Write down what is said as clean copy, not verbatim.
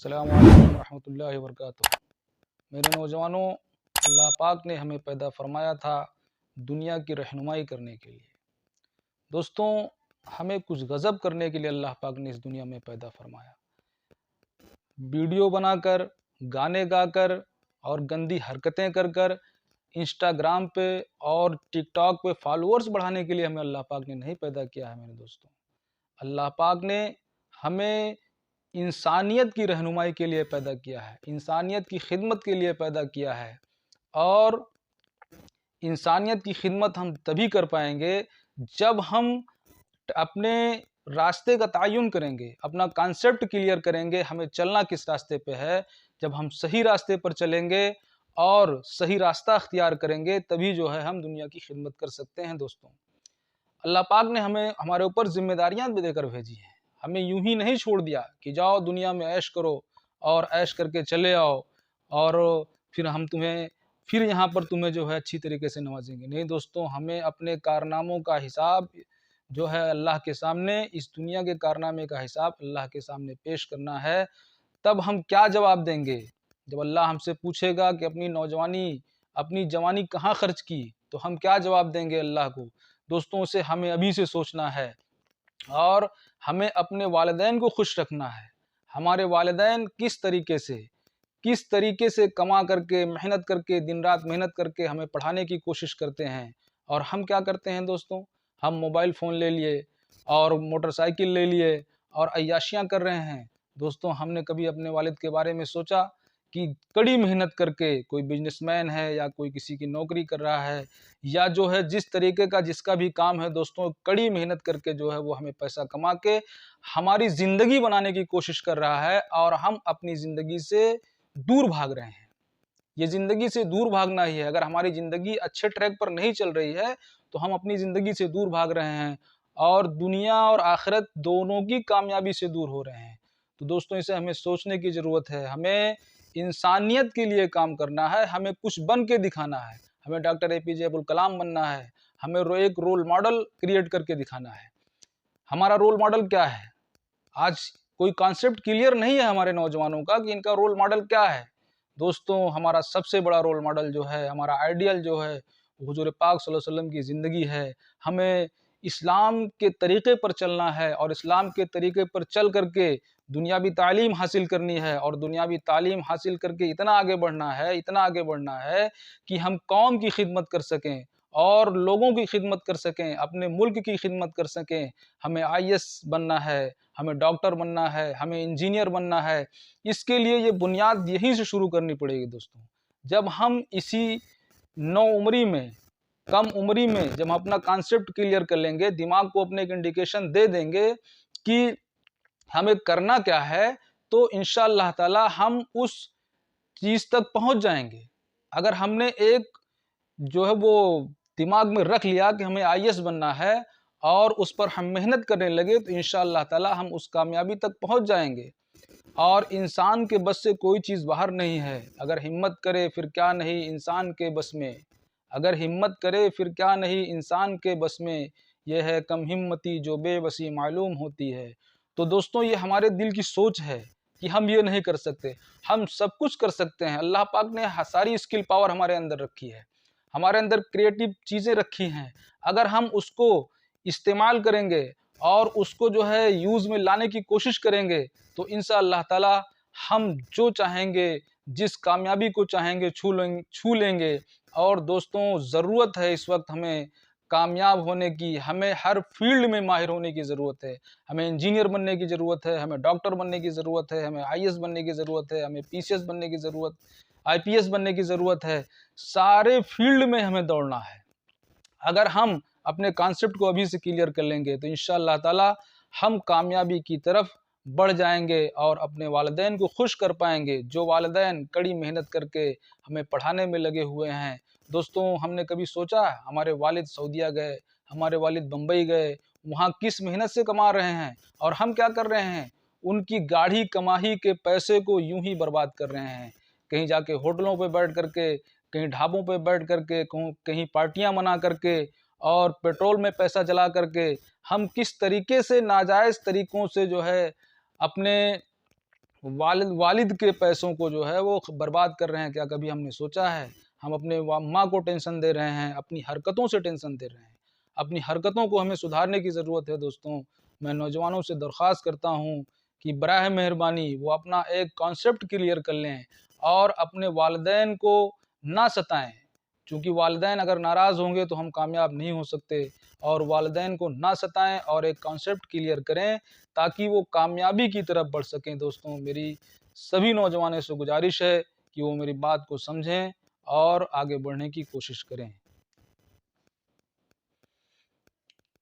अस्सलामु अलैकुम रहमतुल्लाहि व बरकातुहू। मेरे नौजवानों, अल्लाह पाक ने हमें पैदा फरमाया था दुनिया की रहनुमाई करने के लिए। दोस्तों, हमें कुछ गज़ब करने के लिए अल्लाह पाक ने इस दुनिया में पैदा फरमाया। वीडियो बनाकर, गाने गाकर और गंदी हरकतें कर कर इंस्टाग्राम पे और टिकटॉक पे फॉलोअर्स बढ़ाने के लिए हमें अल्लाह पाक ने नहीं पैदा किया है मेरे दोस्तों। अल्लाह पाक ने हमें इंसानियत की रहनुमाई के लिए पैदा किया है, इंसानियत की खिदमत के लिए पैदा किया है। और इंसानियत की खिदमत हम तभी कर पाएंगे जब हम अपने रास्ते का तयन करेंगे, अपना कॉन्सेप्ट क्लियर करेंगे, हमें चलना किस रास्ते पे है। जब हम सही रास्ते पर चलेंगे और सही रास्ता अख्तियार करेंगे, तभी जो है हम दुनिया की खिदमत कर सकते हैं। दोस्तों, अल्लाह पाक ने हमें हमारे ऊपर जिम्मेदारियां भी देकर भेजी हैं। हमें यूं ही नहीं छोड़ दिया कि जाओ दुनिया में ऐश करो और ऐश करके चले आओ और फिर हम तुम्हें फिर यहाँ पर तुम्हें जो है अच्छी तरीके से नवाजेंगे। नहीं दोस्तों, हमें अपने कारनामों का हिसाब जो है अल्लाह के सामने, इस दुनिया के कारनामे का हिसाब अल्लाह के सामने पेश करना है। तब हम क्या जवाब देंगे जब अल्लाह हमसे पूछेगा कि अपनी नौजवानी, अपनी जवानी कहाँ खर्च की, तो हम क्या जवाब देंगे अल्लाह को। दोस्तों, उसे हमें अभी से सोचना है और हमें अपने वालिदैन को खुश रखना है। हमारे वालिदैन किस तरीके से कमा करके, मेहनत करके, दिन रात मेहनत करके हमें पढ़ाने की कोशिश करते हैं, और हम क्या करते हैं दोस्तों, हम मोबाइल फ़ोन ले लिए और मोटरसाइकिल ले लिए और अय्याशियाँ कर रहे हैं। दोस्तों, हमने कभी अपने वालिद के बारे में सोचा कि कड़ी मेहनत करके कोई बिजनेसमैन है या कोई किसी की नौकरी कर रहा है, या जो है जिस तरीके का जिसका भी काम है दोस्तों, कड़ी मेहनत करके जो है वो हमें पैसा कमा के हमारी ज़िंदगी बनाने की कोशिश कर रहा है और हम अपनी ज़िंदगी से दूर भाग रहे हैं। ये ज़िंदगी से दूर भागना ही है। अगर हमारी ज़िंदगी अच्छे ट्रैक पर नहीं चल रही है तो हम अपनी ज़िंदगी से दूर भाग रहे हैं और दुनिया और आखिरत दोनों की कामयाबी से दूर हो रहे हैं। तो दोस्तों, इसे हमें सोचने की ज़रूरत है। हमें इंसानियत के लिए काम करना है, हमें कुछ बन के दिखाना है। हमें डॉक्टर एपीजे अब्दुल कलाम बनना है, हमें एक रोल मॉडल क्रिएट करके दिखाना है। हमारा रोल मॉडल क्या है? आज कोई कॉन्सेप्ट क्लियर नहीं है हमारे नौजवानों का कि इनका रोल मॉडल क्या है। दोस्तों, हमारा सबसे बड़ा रोल मॉडल जो है, हमारा आइडियल जो है, वो हुजूर पाक सल्लल्लाहु अलैहि वसल्लम की ज़िंदगी है। हमें इस्लाम के तरीक़े पर चलना है और इस्लाम के तरीक़े पर चल करके दुनियावी तालीम हासिल करनी है और दुनियावी तालीम हासिल करके इतना आगे बढ़ना है कि हम कौम की खिदमत कर सकें और लोगों की खिदमत कर सकें, अपने मुल्क की खिदमत कर सकें। हमें आईएएस बनना है, हमें डॉक्टर बनना है, हमें इंजीनियर बनना है। इसके लिए ये बुनियाद यहीं से शुरू करनी पड़ेगी दोस्तों। जब हम इसी नौउम्री में, कम उम्री में जब हम अपना कॉन्सेप्ट क्लियर कर लेंगे, दिमाग को अपने एक इंडिकेशन दे देंगे कि हमें करना क्या है, तो इंशाअल्लाह ताला हम उस चीज़ तक पहुँच जाएँगे। अगर हमने एक जो है वो दिमाग में रख लिया कि हमें आईएएस बनना है और उस पर हम मेहनत करने लगे, तो इंशाअल्लाह ताला हम उस कामयाबी तक पहुँच जाएँगे। और इंसान के बस से कोई चीज़ बाहर नहीं है। अगर हिम्मत करे फिर क्या नहीं इंसान के बस में, अगर हिम्मत करे फिर क्या नहीं इंसान के बस में, ये है कम हिम्मती जो बेबसी मालूम होती है। तो दोस्तों, ये हमारे दिल की सोच है कि हम ये नहीं कर सकते, हम सब कुछ कर सकते हैं। अल्लाह पाक ने सारी स्किल पावर हमारे अंदर रखी है, हमारे अंदर क्रिएटिव चीज़ें रखी हैं। अगर हम उसको इस्तेमाल करेंगे और उसको जो है यूज़ में लाने की कोशिश करेंगे, तो इंशाअल्लाह ताला हम जो चाहेंगे, जिस कामयाबी को चाहेंगे छू लेंगे। और दोस्तों, ज़रूरत है इस वक्त हमें कामयाब होने की, हमें हर फील्ड में माहिर होने की ज़रूरत है। हमें इंजीनियर बनने की ज़रूरत है, हमें डॉक्टर बनने की ज़रूरत है, हमें आईएएस बनने की ज़रूरत है, हमें पीसीएस बनने की ज़रूरत, आईपीएस बनने की ज़रूरत है। सारे फील्ड में हमें दौड़ना है। अगर हम अपने कॉन्सेप्ट को अभी से क्लियर कर लेंगे, तो इंशाअल्लाह ताला हम कामयाबी की तरफ बढ़ जाएंगे और अपने वालिदैन को खुश कर पाएंगे, जो वालिदैन कड़ी मेहनत करके हमें पढ़ाने में लगे हुए हैं। दोस्तों, हमने कभी सोचा हमारे वालिद सऊदीया गए, हमारे वालिद बम्बई गए, वहाँ किस मेहनत से कमा रहे हैं और हम क्या कर रहे हैं? उनकी गाढ़ी कमाई के पैसे को यूं ही बर्बाद कर रहे हैं। कहीं जाके होटलों पे बैठ करके, कहीं ढाबों पे बैठ करके, कहीं पार्टियां मना करके और पेट्रोल में पैसा जला करके हम किस तरीके से नाजायज़ तरीक़ों से जो है अपने वालिद के पैसों को जो है वो बर्बाद कर रहे हैं। क्या कभी हमने सोचा है? हम अपने माँ को टेंशन दे रहे हैं, अपनी हरकतों से टेंशन दे रहे हैं। अपनी हरकतों को हमें सुधारने की ज़रूरत है दोस्तों। मैं नौजवानों से दरख्वास्त करता हूँ कि बराह मेहरबानी वो अपना एक कॉन्सेप्ट क्लियर कर लें और अपने वालिदैन को ना सताएं, क्योंकि वालिदैन अगर नाराज़ होंगे तो हम कामयाब नहीं हो सकते। और वालिदैन को ना सताएं और एक कॉन्सेप्ट क्लियर करें ताकि वो कामयाबी की तरफ बढ़ सकें। दोस्तों, मेरी सभी नौजवानों से गुजारिश है कि वो मेरी बात को समझें और आगे बढ़ने की कोशिश करें।